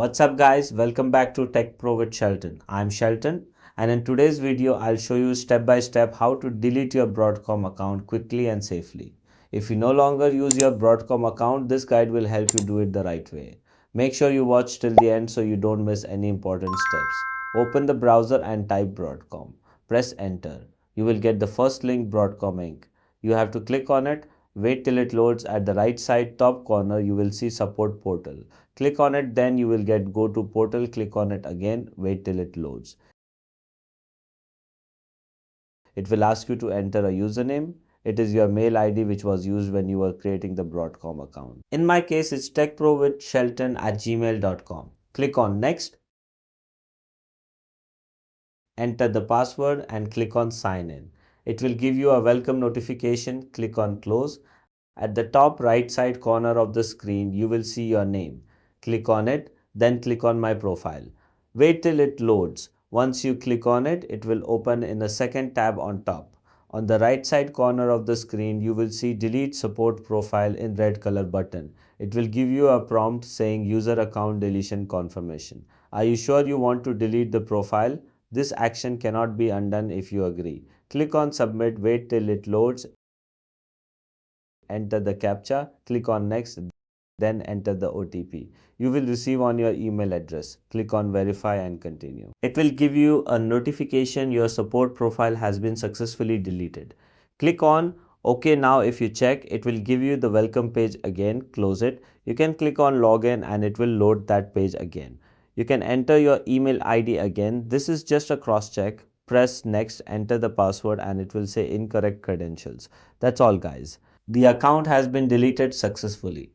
What's up guys, welcome back to Tech Pro with Shelton. I'm Shelton and in today's video I'll show you step by step how to delete your Broadcom account quickly and safely. If you no longer use your Broadcom account, this guide will help you do it the right way. Make sure you watch till the end so you don't miss any important steps. Open the browser and type Broadcom. Press enter. You will get the first link, Broadcom Inc. You have to click on it. Wait till it loads. At the right side top corner you will see support portal. Click on it, then you will get go to portal. Click on it again, wait till it loads. It will ask you to enter a username. It is your mail ID which was used when you were creating the Broadcom account. In my case, it's techprowithshelton@gmail.com. Click on next, enter the password and click on sign in. It will give you a welcome notification. Click on close. At the top right side corner of the screen, you will see your name. Click on it, then click on my profile. Wait till it loads. Once you click on it, it will open in a second tab on top. On the right side corner of the screen, you will see delete support profile in red color button. It will give you a prompt saying user account deletion confirmation. Are you sure you want to delete the profile? This action cannot be undone if you agree. Click on submit, wait till it loads, enter the captcha, click on next, then enter the OTP. You will receive on your email address. Click on verify and continue. It will give you a notification your support profile has been successfully deleted. Click on OK now. If you check, it will give you the welcome page again. Close it. You can click on login and it will load that page again. You can enter your email ID again. This is just a cross check. Press next, enter the password and it will say incorrect credentials. That's all guys. The account has been deleted successfully.